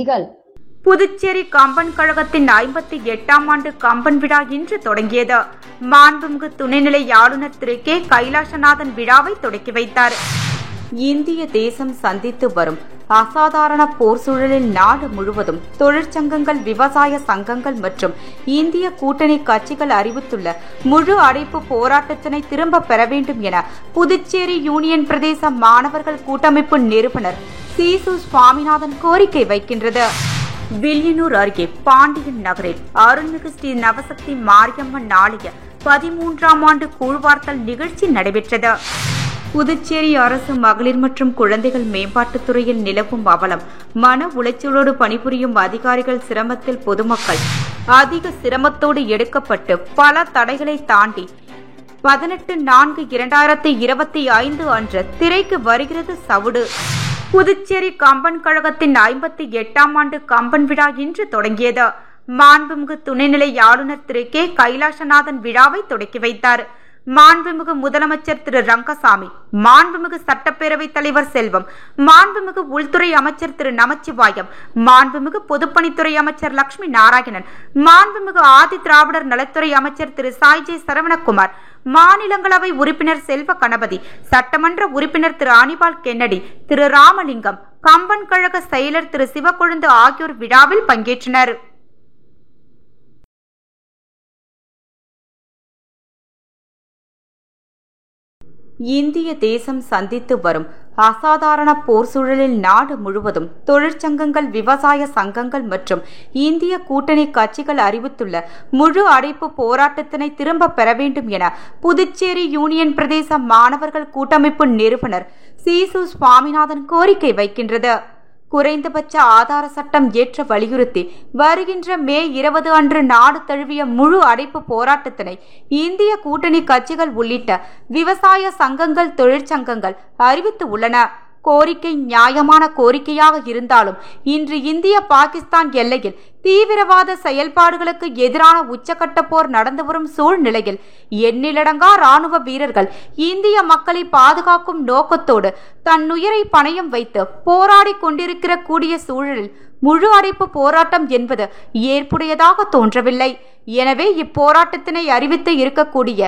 செய்திகள். புதுச்சேரி கம்பன் கழகத்தின் 58ஆம் ஆண்டு கம்பன் விழா இன்று தொடங்கியது. மாண்புமிகு துணைநிலை ஆளுநர் திரு கே கைலாசநாதன் விழாவை தொடக்கி வைத்தார். இந்திய தேசம் சந்தித்து வரும் அசாதாரண போர் சூழலில் நாடு முழுவதும் தொழிற்சங்கங்கள், விவசாய சங்கங்கள் மற்றும் இந்திய கூட்டணி கட்சிகள் அறிவித்துள்ள முழு அடைப்பு போராட்டத்தினை திரும்ப பெற வேண்டும் என புதுச்சேரி யூனியன் பிரதேச மாணவர்கள் கூட்டமைப்பு நிறுவனர் சீசு சுவாமிநாதன் கோரிக்கை வைக்கின்றது. வில்லியனூர் அருகே பாண்டியன் நகரில் அருள்மிகு ஸ்ரீ நவசக்தி மாரியம்மன் ஆலய 13ஆம் ஆண்டு கூழ்வார்த்தல் நிகழ்ச்சி நடைபெற்றது. புதுச்சேரி அரசு மகளிர் மற்றும் குழந்தைகள் மேம்பாட்டுத் துறையில் நிலவும் அவலம், மன உளைச்சலோடு பணிபுரியும் அதிகாரிகள் சிரமத்தில் பொதுமக்கள் அதிக சிரமத்தோடு எடுக்கப்பட்டு பல தடைகளை தாண்டி 18/4/2025 அன்று திரைக்கு வருகிறது சவுடு. புதுச்சேரி கம்பன் கழகத்தின் 58ஆம் ஆண்டு கம்பன் விழா இன்று தொடங்கியது. மாண்புமிகு துணைநிலை ஆளுநர் திரு கே கைலாசநாதன் விழாவை தொடக்கி வைத்தார். மாண்புமிகு முதலமைச்சர் திரு ரங்கசாமி, மாண்புமிகு சட்டப்பேரவைத் தலைவர் செல்வம், மாண்புமிகு உள்துறை அமைச்சர் திரு நமச்சிவாயம், மாண்புமிகு பொதுப்பணித்துறை அமைச்சர் லட்சுமி நாராயணன், மாண்புமிகு ஆதி திராவிடர் நலத்துறை அமைச்சர் திரு சாய்ஜே சரவணகுமார், மாநிலங்களவை உறுப்பினர் செல்வ கணபதி, சட்டமன்ற உறுப்பினர் திரு அனிபால் கென்னடி, திரு ராமலிங்கம், கம்பன் கழக செயலர் திரு சிவக்கொழுந்து ஆகியோர் விழாவில் பங்கேற்றனர். இந்திய தேசம் சந்தித்து வரும் அசாதாரண போர் சூழலில் நாடு முழுவதும் தொழிற்சங்கங்கள், விவசாய சங்கங்கள் மற்றும் இந்திய கூட்டணி கட்சிகள் அறிவித்துள்ள முழு அடைப்பு போராட்டத்தினை திரும்ப பெற வேண்டும் என புதுச்சேரி யூனியன் பிரதேச மாணவர்கள் கூட்டமைப்பு நிறுவனர் சீசு சுவாமிநாதன் கோரிக்கை வைக்கின்றது. குறைந்தபட்ச ஆதார சட்டம் ஏற்ற வலியுறுத்தி வருகின்ற மே 20 அன்று நாடு தழுவிய முழு அடைப்பு போராட்டத்தினை இந்திய கூட்டணி கட்சிகள் உள்ளிட்ட விவசாய சங்கங்கள், தொழிற்சங்கங்கள் அறிவித்து உள்ளன. கோரிக்கை நியாயமான கோரிக்கையாக இருந்தாலும் இன்று இந்திய பாகிஸ்தான் எல்லையில் தீவிரவாத செயல்பாடுகளுக்கு எதிரான உச்சக்கட்ட போர் நடந்து வரும் சூழ்நிலையில் எண்ணிலடங்கா ராணுவ வீரர்கள் இந்திய மக்களை பாதுகாக்கும் நோக்கத்தோடு தன்னுயிரை பணயம் வைத்து போராடி கொண்டிருக்கிற கூடிய சூழலில் முழு அடைப்பு போராட்டம் என்பது ஏற்புடையதாக தோன்றவில்லை. எனவே இப்போராட்டத்தினை அறிவித்து இருக்கக்கூடிய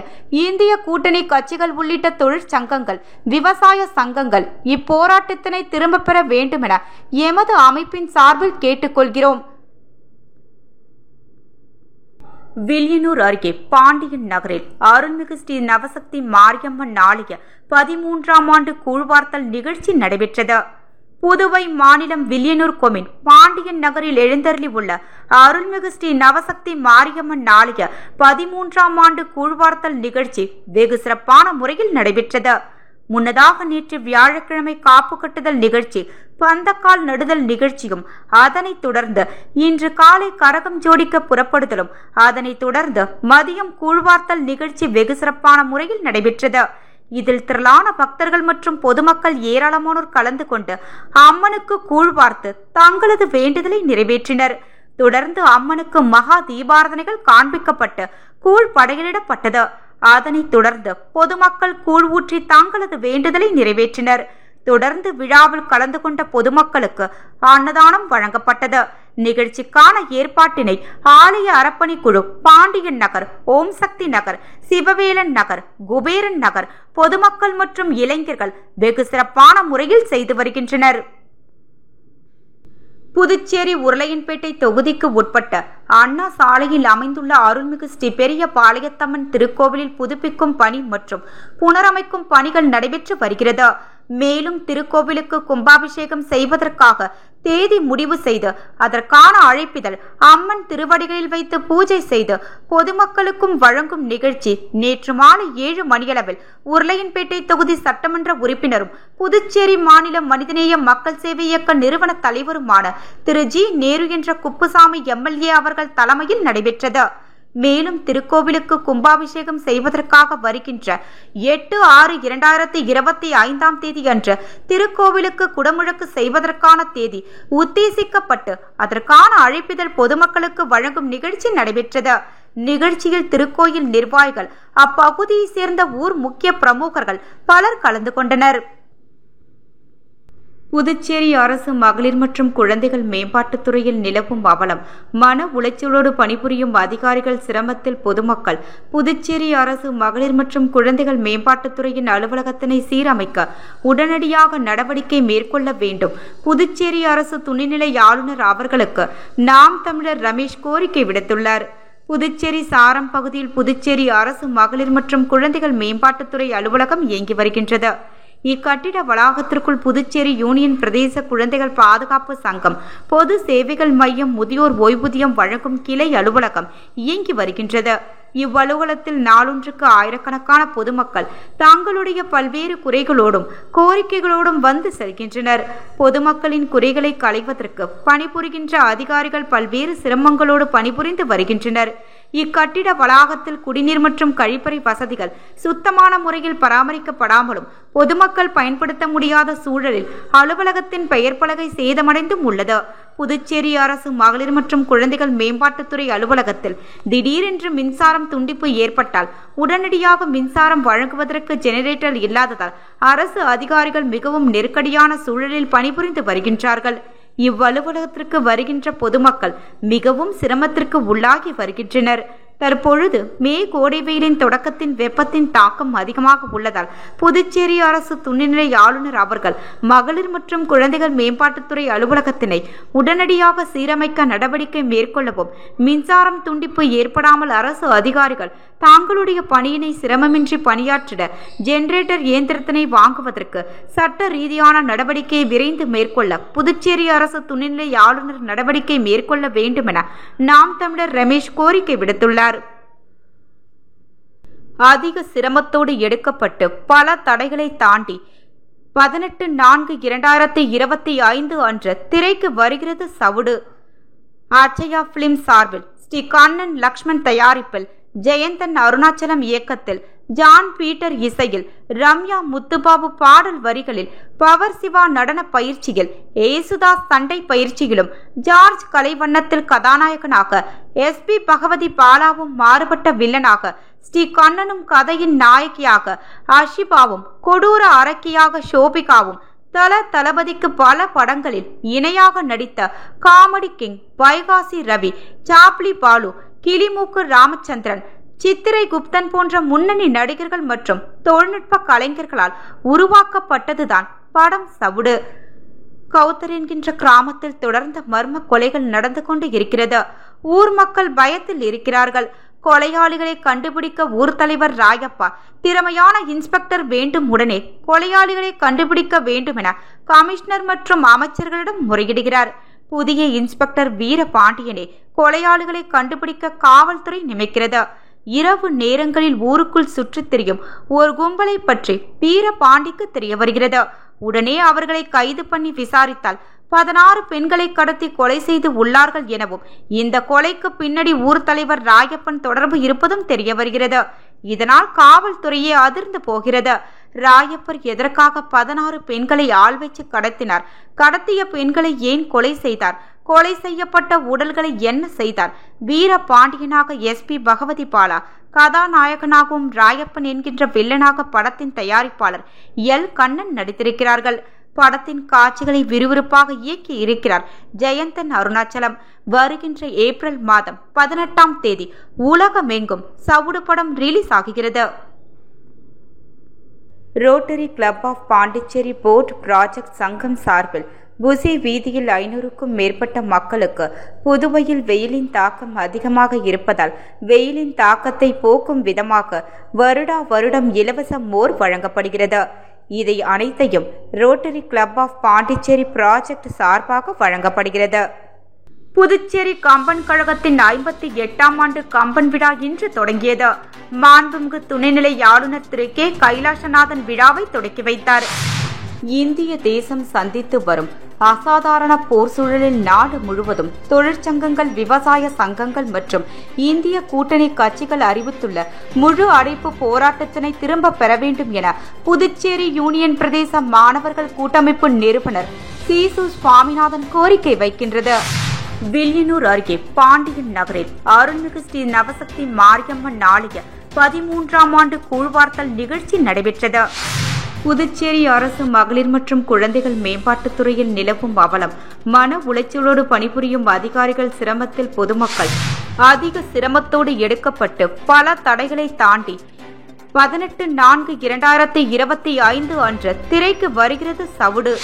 இந்திய கூட்டணி கட்சிகள் உள்ளிட்ட தொழிற்சங்கங்கள், விவசாய சங்கங்கள் இப்போராட்டத்தினை திரும்ப பெற வேண்டுமென எமது அமைப்பின் சார்பில் கேட்டுக்கொள்கிறோம். வில்லியனூர் அருகே பாண்டியன் நகரில் அருள்மிகு ஸ்ரீ நவசக்தி மாரியம்மன் ஆலய 13ஆம் ஆண்டு கூழ்வார்த்தல் நிகழ்ச்சி நடைபெற்றது. புதுவை மாநிலம் வில்லியனூர் கொம்யூன் பாண்டியன் நகரில் எழுந்தருளி உள்ள அருள்மிகு ஸ்ரீ நவசக்தி மாரியம்மன் ஆலய 13ஆம் ஆண்டு கூழ்வார்த்தல் நிகழ்ச்சி வெகு சிறப்பான முறையில் நடைபெற்றது. முன்னதாக நேற்று வியாழக்கிழமை காப்பு கட்டுதல் நிகழ்ச்சி, பந்தக்கால் நடுதல் நிகழ்ச்சியும், அதனைத் தொடர்ந்து இன்று காலை கரகம் ஜோடிக்க புறப்படுதலும், அதனைத் தொடர்ந்து மதியம் கூழ்வார்த்தல் நிகழ்ச்சி வெகு சிறப்பான முறையில் நடைபெற்றது. இதில் திரளான பக்தர்கள் மற்றும் பொதுமக்கள் ஏராளமானோர் கலந்து கொண்டு அம்மனுக்கு கூழ்வார்த்து தங்களது வேண்டுதலை நிறைவேற்றினர். தொடர்ந்து அம்மனுக்கு மகா தீபாராதனைகள் காண்பிக்கப்பட்டு கூழ் படையலிடப்பட்டது. அதனைத் தொடர்ந்து பொதுமக்கள் கூழ் ஊற்றி தங்களது வேண்டுதலை நிறைவேற்றினர். தொடர்ந்து விழாவில் கலந்து கொண்ட பொதுமக்களுக்கு அன்னதானம் வழங்கப்பட்டது. நிகழ்ச்சிக்கான ஏற்பாட்டினை ஆலய அறப்பணி குழு, பாண்டியன் நகர், ஓம் சக்தி நகர், சிவவேலன் நகர், குபேரன் நகர் பொதுமக்கள் மற்றும் இளைஞர்கள் வெகு சிறப்பான முறையில் செய்து வருகின்றனர். புதுச்சேரி உருளையன்பேட்டை தொகுதிக்கு உட்பட்ட அண்ணா சாலையில் அமைந்துள்ள அருள்மிகு ஸ்ரீ பெரிய பாளையத்தம்மன் திருக்கோவிலில் புதுப்பிக்கும் பணி மற்றும் புனரமைக்கும் பணிகள் நடைபெற்று வருகிறது. மேலும் திருக்கோவிலுக்கு கும்பாபிஷேகம் செய்வதற்காக தேதி முடிவு செய்து அதற்கான அழைப்பிதழ் அம்மன் திருவடிகளில் வைத்து பூஜை செய்து பொதுமக்களுக்கும் வழங்கும் நிகழ்ச்சி நேற்று மாலை 7 மணியளவில் உருளையன்பேட்டை தொகுதி சட்டமன்ற உறுப்பினரும் புதுச்சேரி மாநில மனிதநேய மக்கள் சேவை இயக்க நிறுவன தலைவருமான திரு ஜி நேரு என்ற குப்புசாமி எம்எல்ஏ அவர்கள் தலைமையில் நடைபெற்றது. மேலும் திருக்கோவிலுக்கு கும்பாபிஷேகம் செய்வதற்காக வருகின்ற 8/6/2025 தேதி அன்று திருக்கோவிலுக்கு குடமுழக்கு செய்வதற்கான தேதி உத்தேசிக்கப்பட்டு அதற்கான அழைப்பிதழ் பொதுமக்களுக்கு வழங்கும் நிகழ்ச்சி நடைபெற்றது. நிகழ்ச்சியில் திருக்கோயில் நிர்வாகிகள், அப்பகுதியை சேர்ந்த ஊர் முக்கிய பிரமுகர்கள் பலர் கலந்து கொண்டனர். புதுச்சேரி அரசு மகளிர் மற்றும் குழந்தைகள் மேம்பாட்டுத் துறையில் நிலவும் அவலம், மன உளைச்சலோடு பணிபுரியும் அதிகாரிகள் சிரமத்தில் பொதுமக்கள். புதுச்சேரி அரசு மகளிர் மற்றும் குழந்தைகள் மேம்பாட்டுத் துறையின் அலுவலகத்தினை சீரமைக்க உடனடியாக நடவடிக்கை மேற்கொள்ள வேண்டும். புதுச்சேரி அரசு துணைநிலை ஆளுநர் அவர்களுக்கு நாம் தமிழர் ரமேஷ் கோரிக்கை விடுத்துள்ளார். புதுச்சேரி சாரம் பகுதியில் புதுச்சேரி அரசு மகளிர் மற்றும் குழந்தைகள் மேம்பாட்டுத்துறை அலுவலகம் இயங்கி வருகின்றது. இக்கட்டிட வளாகத்திற்குள் புதுச்சேரி யூனியன் பிரதேச குழந்தைகள் பாதுகாப்பு சங்கம், பொது சேவைகள் மையம், முதியோர் ஓய்வூதியம் வழங்கும் கிளை அலுவலகம் இயங்கி வருகின்றது. இவ்வலுவலகத்தில் நாளொன்றுக்கு ஆயிரக்கணக்கான பொதுமக்கள் தங்களுடைய பல்வேறு குறைகளோடும் கோரிக்கைகளோடும் வந்து செல்கின்றனர். பொதுமக்களின் குறைகளை களைவதற்கு பணிபுரிகின்ற அதிகாரிகள் பல்வேறு சிரமங்களோடு பணிபுரிந்து வருகின்றனர். இக்கட்டிட வளாகத்தில் குடிநீர் மற்றும் கழிப்பறை வசதிகள் சுத்தமான முறையில் பராமரிக்கப்படாமலும் பொதுமக்கள் பயன்படுத்த முடியாத சூழலில் அலுவலகத்தின் பெயர் பலகை சேதமடைந்தும் உள்ளது. புதுச்சேரி அரசு மகளிர் மற்றும் குழந்தைகள் மேம்பாட்டுத்துறை அலுவலகத்தில் திடீரென்று மின்சாரம் துண்டிப்பு ஏற்பட்டால் உடனடியாக மின்சாரம் வழங்குவதற்கு ஜெனரேட்டர் இல்லாததால் அரசு அதிகாரிகள் மிகவும் நெருக்கடியான சூழலில் பணிபுரிந்து வருகின்றார்கள். இவ்வலுவலகத்திற்கு வருகின்ற பொதுமக்கள் மிகவும் சிரமத்திற்கு உள்ளாகி வருகின்றனர். தற்பொழுது மே கோடை வெயிலின் தொடக்கத்தின் வெப்பத்தின் தாக்கம் அதிகமாக உள்ளதால் புதுச்சேரி அரசு துணைநிலை ஆளுநர் அவர்கள் மகளிர் மற்றும் குழந்தைகள் மேம்பாட்டுத்துறை அலுவலகத்தினை உடனடியாக சீரமைக்க நடவடிக்கை மேற்கொள்ளவும், மின்சாரம் துண்டிப்பு ஏற்படாமல் அரசு அதிகாரிகள் தாங்களுடைய பணியினை சிரமமின்றி பணியாற்றிட ஜெனரேட்டர் இயந்திரத்தினை வாங்குவதற்கு சட்ட ரீதியான நடவடிக்கையை விரைந்து மேற்கொள்ள புதுச்சேரி அரசு துணைநிலை ஆளுநர் நடவடிக்கை மேற்கொள்ள வேண்டும் என நாம் தமிழர் ரமேஷ் கோரிக்கை விடுத்துள்ளார். அதிக சிரமத்தோடு எடுக்கப்பட்டு பல தடைகளை தாண்டி 18/4/2025 அன்று திரைக்கு வருகிறது சவுடு. அச்சயா பிலிம் சார்பில் ஸ்ரீ கண்ணன் லக்ஷ்மண் தயாரிப்பில் ஜெயந்தன் அருணாச்சலம் இயக்கத்தில் ஜான் பீட்டர் இசையில் ரம்யா முத்துபாபு பாடல் வரிகளில் பவர் சிவா நடன பயிற்சியில் ஏசுதாஸ் சண்டை பயிற்சியிலும் ஜார்ஜ் கலைவண்ணத்தில் கதாநாயகனாக SP பகவதி பாலாவும் மாறுபட்ட வில்லனாக ஸ்ரீ கண்ணனும் கதையின் நாயகியாக அஷிபாவும் கொடூர அரக்கியாக ஷோபிகாவும் தளபதிக்கு பல படங்களில் இணையாக நடித்த காமெடி கிங் வைகாசி ரவி, சாப்லி பாலு, கிளிமூக்கு ராமச்சந்திரன், சித்திரை குப்தன் போன்ற முன்னணி நடிகர்கள் மற்றும் தொழில்நுட்ப கலைஞர்களால் உருவாக்கப்பட்டதுதான் படம் சவுடு. கௌத்தர் என்கின்ற கிராமத்தில் தொடர்ந்த மர்ம கொலைகள் நடந்து கொண்டு இருக்கிறது. ஊர் மக்கள் பயத்தில் இருக்கிறார்கள். கொலையாளிகளை கண்டுபிடிக்க ஊர் தலைவர் ராயப்பா திறமையான இன்ஸ்பெக்டர் வேண்டும், உடனே கொலையாளிகளை கண்டுபிடிக்க வேண்டும் என கமிஷனர் மற்றும் அமைச்சர்களிடம் முறையிடுகிறார். புதிய இன்ஸ்பெக்டர் வீரபாண்டியனே கொலையாளிகளை கண்டுபிடிக்க காவல்துறை நியமிக்கிறது. இரவு நேரங்களில் ஊருக்குள் சுற்றித் திரியும் ஒரு கும்பலை பற்றி வீரபாண்டிக்கு தெரிய வருகிறது. உடனே அவர்களை கைது பண்ணி விசாரித்தால் 16 பெண்களை கடத்தி கொலை செய்து உள்ளார்கள் எனவும் இந்த கொலைக்கு பின்னணி ஊர் தலைவர் ராயப்பன் தொடர்பு இருப்பதும் தெரிய வருகிறது. இதனால் காவல்துறையே அதிர்ந்து போகிறது. ராயப்பர் எதற்காக 16 பெண்களை ஆள் வச்சு கடத்தினார்? கடத்திய பெண்களை ஏன் கொலை செய்தார்? கொலை செய்யப்பட்ட உடல்களை என்ன செய்தார்? வீரபாண்டியனாக SP பகவதி பாலா, கதாநாயகனாகவும் ராயப்பன் என்கின்ற வில்லனாக படத்தின் தயாரிப்பாளர் L கண்ணன் நடித்திருக்கிறார்கள். படத்தின் காட்சிகளை விறுவிறுப்பாக இயக்கி இருக்கிறார் ஜெயந்தன் அருணாச்சலம். வருகின்ற ஏப்ரல் மாதம் 18ஆம் தேதி உலகமெங்கும் சவுடு படம் ரிலீஸ் ஆகிறது. Rotary Club of Pondicherry port project சங்கம் சார்பில் புசி வீதியில் 500க்கும் மேற்பட்ட மக்களுக்கு புதுவையில் வெயிலின் தாக்கம் அதிகமாக இருப்பதால் வெயிலின் தாக்கத்தை போக்கும் விதமாக வருடம் இலவச மோர் வழங்கப்படுகிறது. இதை அனைத்தையும் Rotary Club of Pondicherry project சார்பாக வழங்கப்படுகிறது. புதுச்சேரி கம்பன் கழகத்தின் 58ஆம் ஆண்டு கம்பன் விழா இன்று தொடங்கியது. மாண்புமிகு துணைநிலை ஆளுநர் திரு K கைலாசநாதன் விழாவை தொடக்கி வைத்தார். இந்திய தேசம் சந்தித்து வரும் அசாதாரண போர் சூழலில் நாடு முழுவதும் தொழிற்சங்கங்கள், விவசாய சங்கங்கள் மற்றும் இந்திய கூட்டணி கட்சிகள் அறிவித்துள்ள முழு அடைப்பு போராட்டத்தினை திரும்ப பெற வேண்டும் என புதுச்சேரி யூனியன் பிரதேச மாணவர்கள் கூட்டமைப்பு நிறுவனர் சீசு சுவாமிநாதன் கோரிக்கை வைக்கின்றது. வில்லியனூர் அருகே பாண்டியன் நகரில் அருள்மிகு ஸ்ரீ நவசக்தி மாரியம்மன் ஆலய 13ஆம் ஆண்டு கூழ்வார்த்தல் நிகழ்ச்சி நடைபெற்றது. புதுச்சேரி அரசு மகளிர் மற்றும் குழந்தைகள் மேம்பாட்டுத் துறையில் நிலவும் அவலம், மன உளைச்சலோடு பணிபுரியும் அதிகாரிகள் சிரமத்தில் பொதுமக்கள் அதிக சிரமத்தோடு எடுக்கப்பட்டு பல தடைகளை தாண்டி 18/4/2025 அன்று திரைக்கு வருகிறது சவுடு.